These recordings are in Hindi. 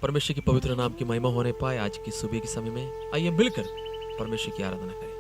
परमेश्वर की पवित्र नाम की महिमा होने पाए आज की सुबह के समय में आइए मिलकर परमेश्वर की आराधना करें।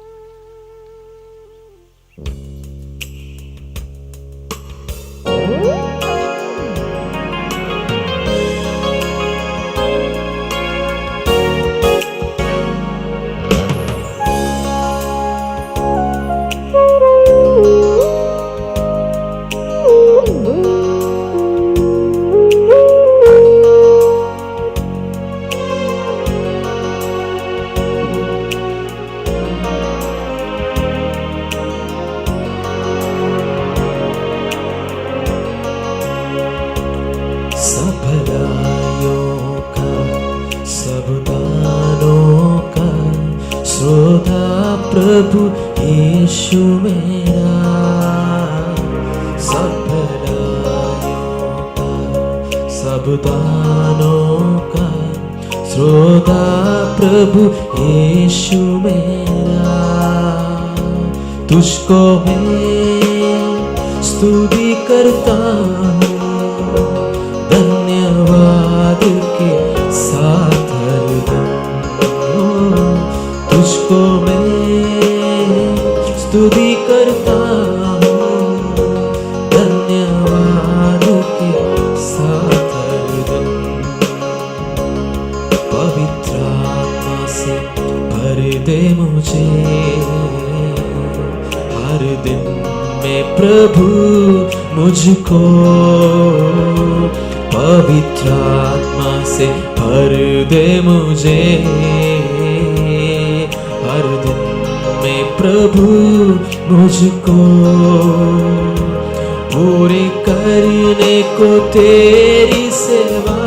सब भलाइयों का, सब दानों का श्रोता प्रभु यीशु मेरा। सब भलाइयों का, सब दानों का श्रोता प्रभु यीशु मेरा। तुझको मैं स्तुति करता हूँ धन्यवाद के साथ हरदम। तुझको मैं स्तुति करता हूँ धन्यवाद के साथ हरदम। पवित्र आत्मा से भर दे मुझे हर दिन में प्रभु मुझको। पवित्र आत्मा से भर दे मुझे हर दिन में प्रभु मुझको। पूरे करने को तेरी सेवा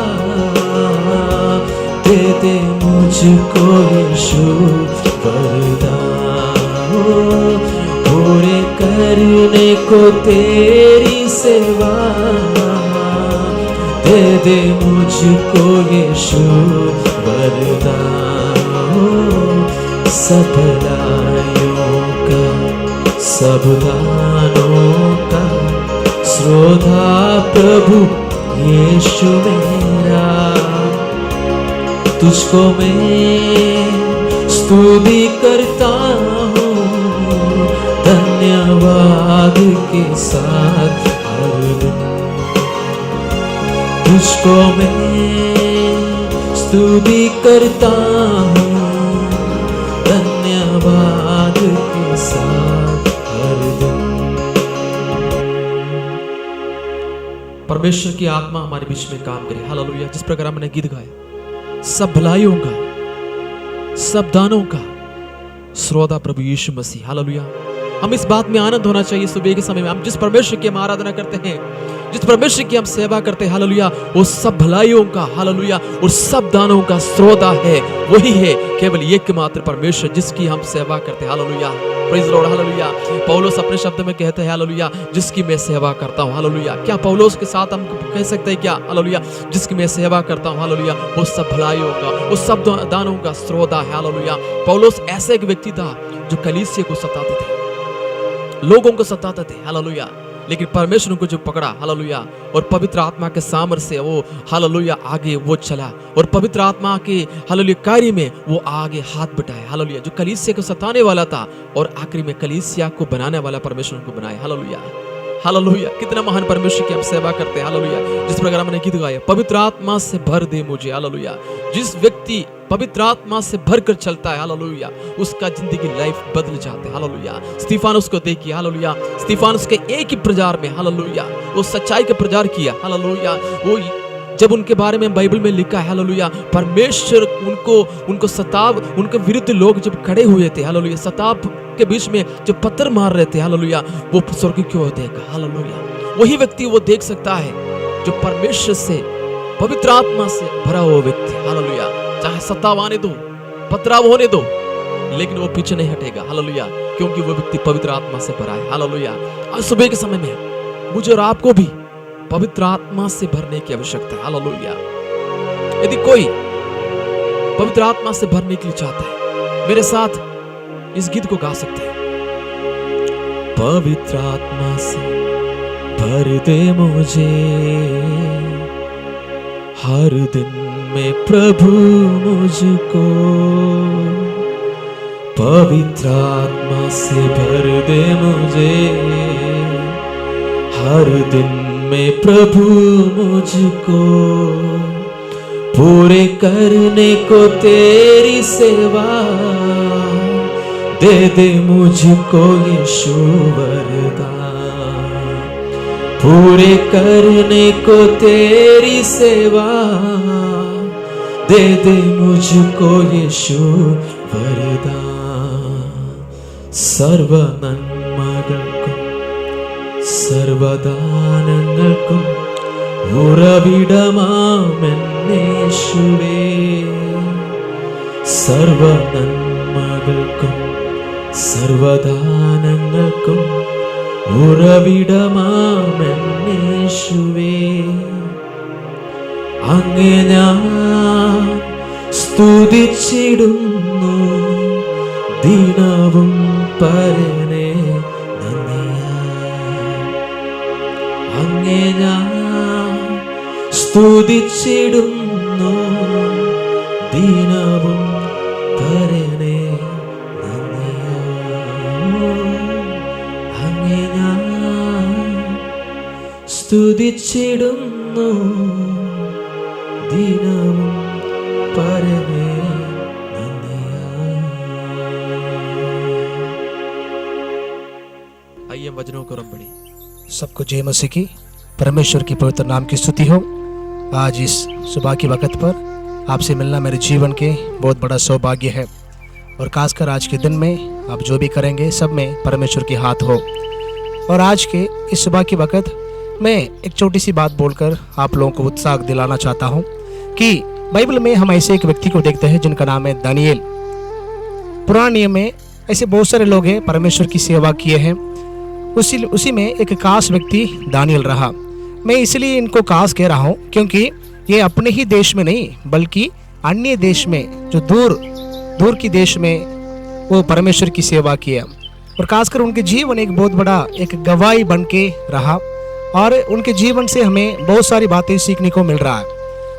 दे दे मुझको यीशु वरदान। पूरे करने को तेरी सेवा दे दे मुझको यीशु वरदान। सब भलाइयों का, सब दानों का श्रोता प्रभु यीशु मेरा। तुझको मैं स्तुति करता हूँ धन्यवाद के साथ हर दिन। तुझको मैं स्तुति करता हूँ धन्यवाद के साथ हर दिन। परमेश्वर की आत्मा हमारे बीच में काम करे। हालेलुया। जिस प्रकार हमने गीत गाया, सब भलाइयों का, सब दानों का श्रोता प्रभु यीशु मसीह। हालेलुया। हम इस बात में आनंद होना चाहिए सुबह के समय में हम जिस परमेश्वर की हम आराधना करते हैं, जिस परमेश्वर की हम सेवा करते हैं, हालेलुया, वो सब भलाइयों का, हालेलुया, और सब दानों का श्रोता है। वही है केवल एकमात्र परमेश्वर जिसकी हम सेवा करते हैं। Hallelujah. Praise the Lord. Hallelujah. पौलुस अपने शब्द में कहते हैं, हालेलुया, जिसकी मैं सेवा करता हूँ। हालेलुया। क्या पौलुस के साथ हम कह सकते हैं क्या? हालेलुया, जिसकी मैं सेवा करता हूँ। हालेलुया, वो सब भलाइयों का, वो सब दानों का श्रोता है। हालेलुया। पौलुस ऐसा एक व्यक्ति था जो कलीसिया को सताते थे, लोगों को सताते थे। हालेलुया। लेकिन परमेश्वर को जो पकड़ा, हालेलुया, और पवित्र आत्मा के सामर्थ्य से वो, हालेलुया, आगे वो चला और पवित्र आत्मा के, हालेलुया, कार्य में वो आगे हाथ बढ़ाया। हालेलुया। जो कलीसिया को सताने वाला था और आखिरी में कलीसिया को बनाने वाला परमेश्वर को बनाया। हालेलुया। हालेलुया। कितना महान परमेश्वर की हम सेवा करते हैं। हालेलुया। जिस प्रकार हमने गीत गाया, पवित्र आत्मा से भर दे मुझे। हालेलुया। जिस व्यक्ति पवित्र आत्मा से भरकर चलता है, हालेलुया, उसका जिंदगी लाइफ बदल जाते है। हालेलुया। स्तिफानुस को देखिए। हालेलुया। स्तिफानुस के एक ही प्रचार में, हालेलुया, वो सच्चाई का प्रचार किया। हालेलुया। वो जब उनके बारे में बाइबल में लिखा है, हालेलुया, परमेश्वर उनको सताव, उनके विरुद्ध लोग जब खड़े हुए थे, हालेलुया, सताव के बीच में जब पत्थर मार रहे थे, हालेलुया, वो स्वर्ग क्यों देखा। हालेलुया। वही व्यक्ति वो देख सकता है जो परमेश्वर से, पवित्र आत्मा से भरा हुआ व्यक्ति। हालेलुया। चाहे सताव आने दो, पथराव होने दो, लेकिन वो पीछे नहीं हटेगा। हालेलुया। क्योंकि वो व्यक्ति पवित्र आत्मा से भरा है। हालेलुया। आज सुबह के समय में मुझे और आपको भी पवित्र आत्मा से भरने की आवश्यकता है। हालेलुया। यदि कोई पवित्र आत्मा से भरने के लिए चाहता है, मेरे साथ इस गीत को गा सकते हैं। पवित्र आत्मा से भर दे मुझे हर दिन में प्रभु मुझको पवित्र आत्मा से भर दे मुझे, हर दिन में प्रभु मुझको पूरे करने को तेरी सेवा दे दे मुझको यीशु वरदान, पूरे करने को तेरी सेवा दे दे मुझको यीशु वरदान. സർവ നന്മകൾക്കും സർവദാനങ്ങൾക്കും ഉറവിടമാമെന്നേശുവേ, സർവ നന്മകൾക്കും സർവദാനങ്ങൾക്കും ഉറവിടമാമെന്നേശുവേ, അങ്ങേ ഞാൻ സ്തുതിച്ചിടുന്നു ദിനവും പരനെ നന്ദിയാ, അങ്ങേ ഞാൻ സ്തുതിച്ചിടുന്നു ദിനവും പരനെ നന്ദിയാ, അങ്ങേ ഞാൻ സ്തുതിച്ചിടുന്നു ദിനവും പരനെ. आइए वचनों को पढ़ें. सबको जय मसीह की, परमेश्वर की पवित्र नाम की स्तुति हो. आज इस सुबह के वक्त पर आपसे मिलना मेरे जीवन के बहुत बड़ा सौभाग्य है, और खासकर आज के दिन में आप जो भी करेंगे सब में परमेश्वर की हाथ हो. और आज के इस सुबह के वक्त मैं एक छोटी सी बात बोलकर आप लोगों को उत्साह दिलाना चाहता हूँ कि बाइबल में हम ऐसे एक व्यक्ति को देखते हैं जिनका नाम है दानिएल. पुराने नियम में ऐसे बहुत सारे लोग हैं परमेश्वर की सेवा किए हैं. उसी में एक खास व्यक्ति दानिएल रहा. मैं इसलिए इनको खास कह रहा हूँ क्योंकि ये अपने ही देश में नहीं बल्कि अन्य देश में, जो दूर की देश में वो परमेश्वर की सेवा किया, और खासकर उनके जीवन एक बहुत बड़ा एक गवाही बन के रहा, और उनके जीवन से हमें बहुत सारी बातें सीखने को मिल रहा है.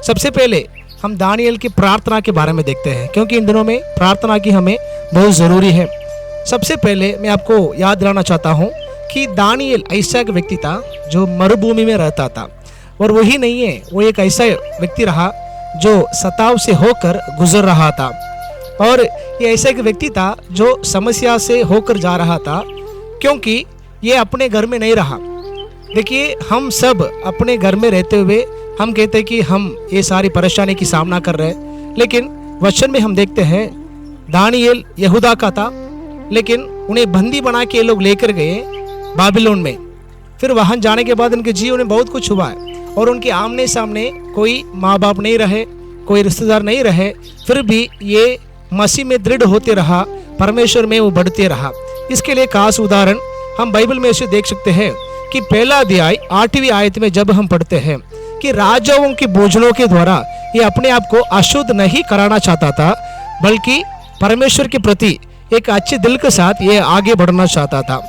सबसे पहले हम दानिएल की प्रार्थना के बारे में देखते हैं, क्योंकि इन दिनों में प्रार्थना की हमें बहुत ज़रूरी है. सबसे पहले मैं आपको याद दिलाना चाहता हूँ कि दानिएल ऐसा एक व्यक्ति था जो मरुभूमि में रहता था, और वही नहीं है, वो एक ऐसा व्यक्ति रहा जो सताव से होकर गुजर रहा था, और ये ऐसा एक व्यक्ति था जो समस्या से होकर जा रहा था, क्योंकि ये अपने घर में नहीं रहा. देखिए, हम सब अपने घर में रहते हुए हम कहते हैं कि हम ये सारी परेशानी की सामना कर रहे हैं, लेकिन वचन में हम देखते हैं दानिएल यहूदा का था, लेकिन उन्हें बंदी बना के ये लोग लेकर गए बाबिलोन में. फिर वहाँ जाने के बाद उनके जीवन में बहुत कुछ हुआ है, और उनके आमने सामने कोई माँ बाप नहीं रहे, कोई रिश्तेदार नहीं रहे, फिर भी ये मसीह में दृढ़ होते रहा, परमेश्वर में वो बढ़ते रहा. इसके लिए खास उदाहरण हम बाइबल में ऐसे देख सकते हैं कि पहला अध्याय 8वीं आयत में जब हम पढ़ते हैं कि राजाओं के भोजनों के द्वारा ये अपने आप को अशुद्ध नहीं कराना चाहता था, बल्कि परमेश्वर के प्रति एक अच्छे दिल के साथ ये आगे बढ़ना चाहता था.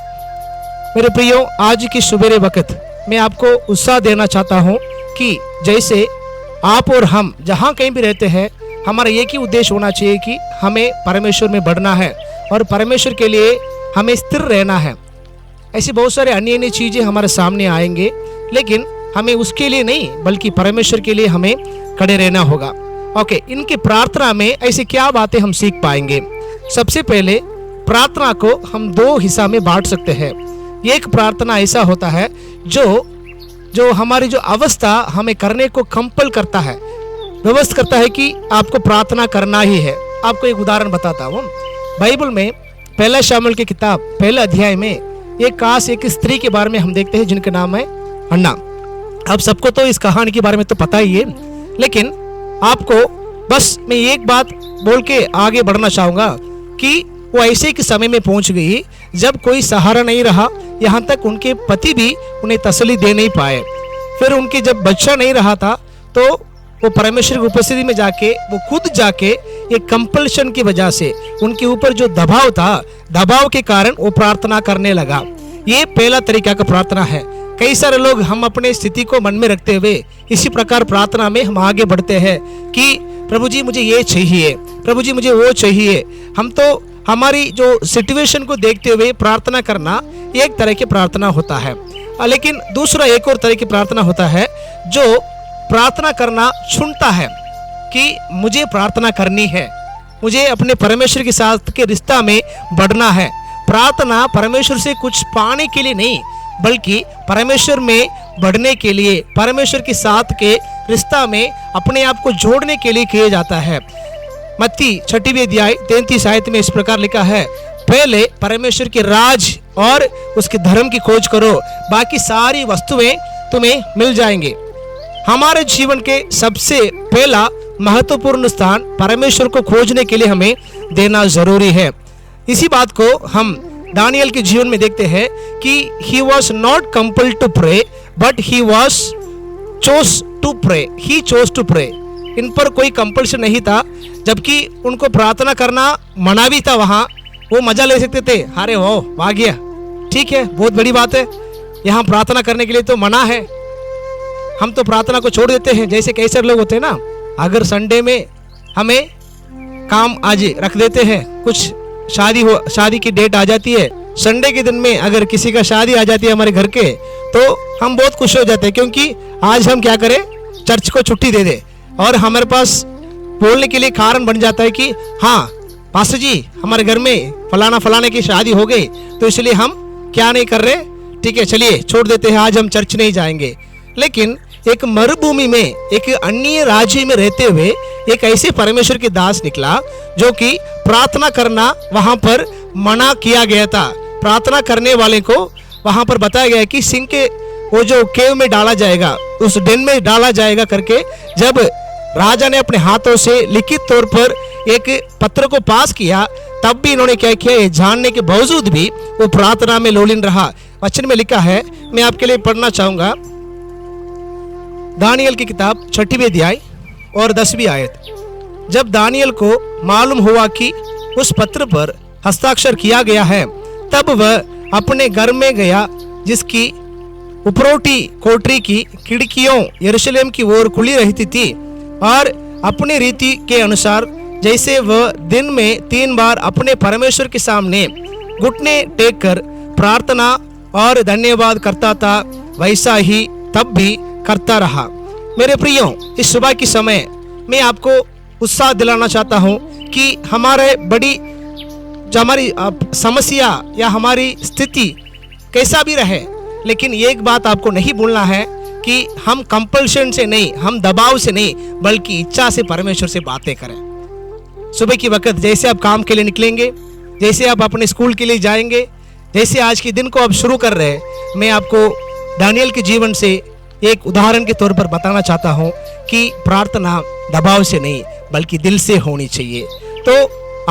मेरे प्रियो, आज की सुबेरे वक्त मैं आपको उत्साह देना चाहता हूँ कि जैसे आप और हम जहाँ कहीं भी रहते हैं, हमारा एक ही उद्देश्य होना चाहिए कि हमें परमेश्वर में बढ़ना है और परमेश्वर के लिए हमें स्थिर रहना है. ऐसी बहुत सारे अन्य चीज़ें हमारे सामने आएंगे, लेकिन हमें उसके लिए नहीं बल्कि परमेश्वर के लिए हमें खड़े रहना होगा. ओके, इनकी प्रार्थना में ऐसी क्या बातें हम सीख पाएंगे? सबसे पहले प्रार्थना को हम दो हिस्सा में बांट सकते हैं. एक प्रार्थना ऐसा होता है जो हमारी जो अवस्था हमें करने को कंपल करता है, व्यवस्था करता है कि आपको प्रार्थना करना ही है. आपको एक उदाहरण बताता हूँ. बाइबल में पहला शामुएल की किताब पहले अध्याय में एक स्त्री के बारे में हम देखते हैं जिनका नाम है हन्ना. अब सबको तो इस कहानी के बारे में तो पता ही है, लेकिन आपको बस मैं एक बात बोल के आगे बढ़ना चाहूँगा कि वो ऐसे के समय में पहुंच गई जब कोई सहारा नहीं रहा, यहाँ तक उनके पति भी उन्हें तसल्ली दे नहीं पाए. फिर उनके जब बच्चा नहीं रहा था तो वो परमेश्वर की उपस्थिति में जाके वो खुद जाके एक कंपल्शन की वजह से उनके ऊपर जो दबाव था, दबाव के कारण वो प्रार्थना करने लगा. ये पहला तरीका का प्रार्थना है. कई सारे लोग हम अपने स्थिति को मन में रखते हुए इसी प्रकार प्रार्थना में हम आगे बढ़ते हैं कि प्रभु जी मुझे ये चाहिए, प्रभु जी मुझे वो चाहिए। हम तो हमारी जो सिचुएशन को देखते हुए प्रार्थना करना एक तरह की प्रार्थना होता है, लेकिन दूसरा एक और तरह की प्रार्थना होता है जो प्रार्थना करना चुनता है कि मुझे प्रार्थना करनी है, मुझे अपने परमेश्वर के साथ के रिश्ता में बढ़ना है। प्रार्थना परमेश्वर से कुछ पाने के लिए नहीं, बल्कि परमेश्वर में बढ़ने के लिए, परमेश्वर के साथ के रिश्ता में अपने आप को जोड़ने के लिए किया जाता है। मत्ती 6वें अध्याय 33 आयत में इस प्रकार लिखा है, पहले परमेश्वर के राज और उसके धर्म की खोज करो, बाकी सारी वस्तुएं तुम्हें मिल जाएंगे। हमारे जीवन के सबसे पहला महत्वपूर्ण स्थान परमेश्वर को खोजने के लिए हमें देना जरूरी है। इसी बात को हम दानियल के जीवन में देखते हैं कि he was not compelled to pray but he was chose to pray, he chose to pray। इन पर कोई कंपल्शन नहीं था, जबकि उनको प्रार्थना करना मना भी था। वहाँ वो मजा ले सकते थे, अरे हो आ गया, ठीक है, बहुत बड़ी बात है, यहाँ प्रार्थना करने के लिए तो मना है, हम तो प्रार्थना को छोड़ देते हैं। जैसे कई सारे लोग होते हैं ना, अगर संडे में हमें काम आज रख देते हैं, कुछ शादी की डेट आ जाती है, संडे के दिन में अगर किसी का शादी आ जाती है हमारे घर के, तो हम बहुत खुश हो जाते हैं, क्योंकि आज हम क्या करें, चर्च को छुट्टी दे दे और हमारे पास बोलने के लिए कारण बन जाता है कि हाँ पास्टर जी हमारे घर में फलाने की शादी हो गई, तो इसलिए हम क्या नहीं कर रहे, ठीक है चलिए छोड़ देते हैं, आज हम चर्च नहीं जाएंगे। लेकिन एक मरुभूमि में, एक अन्य राज्य में रहते हुए एक ऐसे परमेश्वर के दास निकला जो कि प्रार्थना करना वहां पर मना किया गया था। प्रार्थना करने वाले को वहां पर बताया गया कि सिंह के वो जो केव में डाला जाएगा, उस डेन में डाला जाएगा करके जब राजा ने अपने हाथों से लिखित तौर पर एक पत्र को पास किया, तब भी इन्होंने क्या किया, ये जानने के बावजूद भी वो प्रार्थना में लोलीन रहा। वचन में लिखा है, मैं आपके लिए पढ़ना चाहूंगा, दानियल की किताब 6वें अध्याय और 10वीं आयत। जब दानियल को मालूम हुआ कि उस पत्र पर हस्ताक्षर किया गया है, तब वह अपने घर में गया, जिसकी उपरोटी कोठरी की खिड़कियों यरूशलेम की ओर खुली रहती थी, और अपनी रीति के अनुसार जैसे वह दिन में 3 बार अपने परमेश्वर के सामने घुटने टेक कर प्रार्थना और धन्यवाद करता था, वैसा ही तब भी करता रहा। मेरे प्रियो, इस सुबह के समय मैं आपको उत्साह दिलाना चाहता हूँ कि हमारे बड़ी जो हमारी समस्या या हमारी स्थिति कैसा भी रहे, लेकिन एक बात आपको नहीं भूलना है कि हम कंपल्शन से नहीं, हम दबाव से नहीं, बल्कि इच्छा से परमेश्वर से बातें करें। सुबह की वक्त जैसे आप काम के लिए निकलेंगे, जैसे आप अपने स्कूल के लिए जाएंगे, जैसे आज के दिन को आप शुरू कर रहे हैं, मैं आपको दानियल के जीवन से एक उदाहरण के तौर पर बताना चाहता हूं कि प्रार्थना दबाव से नहीं बल्कि दिल से होनी चाहिए। तो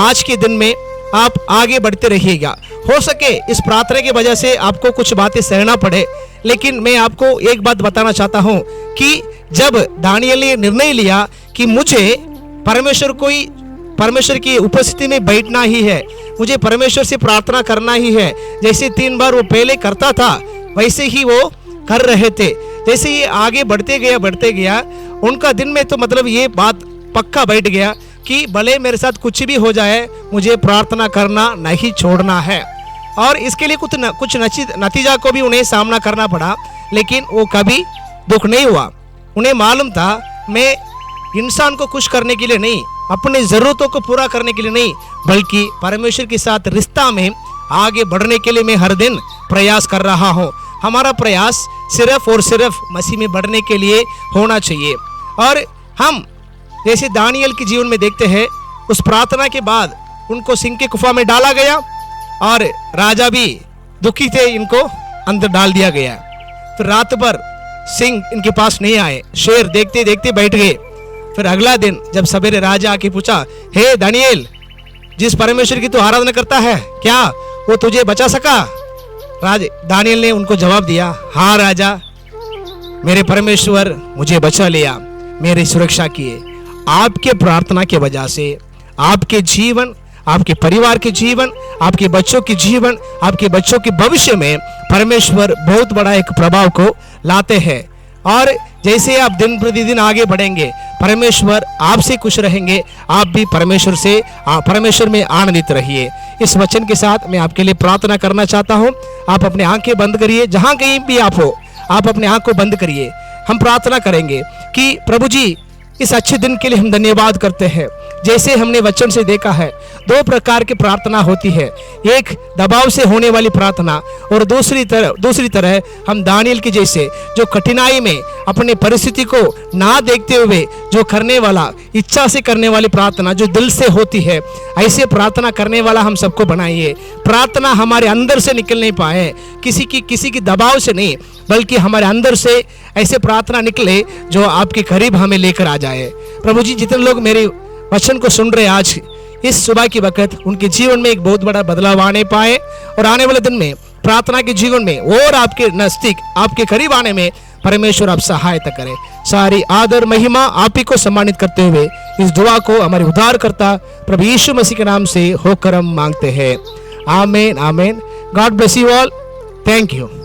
आज के दिन में आप आगे बढ़ते रहिएगा। हो सके इस प्रार्थना की वजह से आपको कुछ बातें सहना पड़े, लेकिन मैं आपको एक बात बताना चाहता हूं कि जब दानियल ने निर्णय लिया कि मुझे परमेश्वर की उपस्थिति में बैठना ही है, मुझे परमेश्वर से प्रार्थना करना ही है, जैसे 3 बार वो पहले करता था वैसे ही वो कर रहे थे। जैसे ये आगे बढ़ते गया उनका दिन में तो मतलब ये बात पक्का बैठ गया कि भले मेरे साथ कुछ भी हो जाए, मुझे प्रार्थना करना नहीं छोड़ना है। और इसके लिए कुछ नतीजा को भी उन्हें सामना करना पड़ा, लेकिन वो कभी दुख नहीं हुआ। उन्हें मालूम था मैं इंसान को खुश करने के लिए नहीं, अपनी ज़रूरतों को पूरा करने के लिए नहीं, बल्कि परमेश्वर के साथ रिश्ता में आगे बढ़ने के लिए मैं हर दिन प्रयास कर रहा हूँ। हमारा प्रयास सिर्फ और सिर्फ मसीह में बढ़ने के लिए होना चाहिए। और हम जैसे दानियल के जीवन में देखते हैं, उस प्रार्थना के बाद उनको सिंह के गुफा में डाला गया और राजा भी दुखी थे, इनको अंदर डाल दिया गया। फिर रात भर सिंह इनके पास नहीं आए, शेर देखते देखते बैठ गए। फिर अगला दिन जब सवेरे राजा आके पूछा, हे दानियल, जिस परमेश्वर की तू आराधना करता है, क्या वो तुझे बचा सका? दानियल ने उनको जवाब दिया, हाँ राजा, मेरे परमेश्वर मुझे बचा लिया, मेरी सुरक्षा किए। आपके प्रार्थना के वजह से आपके जीवन, आपके परिवार के जीवन, आपके बच्चों के जीवन, आपके बच्चों के भविष्य में परमेश्वर बहुत बड़ा एक प्रभाव को लाते हैं। और जैसे आप दिन प्रतिदिन आगे बढ़ेंगे, परमेश्वर आपसे खुश रहेंगे, आप भी परमेश्वर में आनंदित रहिए। इस वचन के साथ मैं आपके लिए प्रार्थना करना चाहता हूँ। आप अपने आंखें बंद करिए, जहाँ कहीं भी आप हो, आप अपने आंख को बंद करिए। हम प्रार्थना करेंगे कि प्रभु जी, इस अच्छे दिन के लिए हम धन्यवाद करते हैं। जैसे हमने वचन से देखा है, दो प्रकार की प्रार्थना होती है, एक दबाव से होने वाली प्रार्थना और दूसरी तरह हम दानियल के जैसे जो कठिनाई में अपने परिस्थिति को ना देखते हुए जो करने वाला, इच्छा से करने वाली प्रार्थना जो दिल से होती है, ऐसे प्रार्थना करने वाला हम सबको बनाइए। प्रार्थना हमारे अंदर से निकल नहीं पाए, किसी की दबाव से नहीं, बल्कि हमारे अंदर से ऐसे प्रार्थना निकले जो आपके करीब हमें लेकर आ जाए। प्रभु जी, जितने लोग मेरे वचन को सुन रहे आज इस सुबह की वक्त, उनके जीवन में एक बहुत बड़ा बदलाव आने पाए और आने वाले दिन में प्रार्थना के जीवन में और आपके नजदीक, आपके करीब आने में परमेश्वर आप सहायता करें। सारी आदर महिमा आप ही को सम्मानित करते हुए इस दुआ को हमारे उद्धारकर्ता प्रभु यीशु मसीह के नाम से होकर हम मांगते हैं। आमीन, आमीन। God bless you all. Thank you.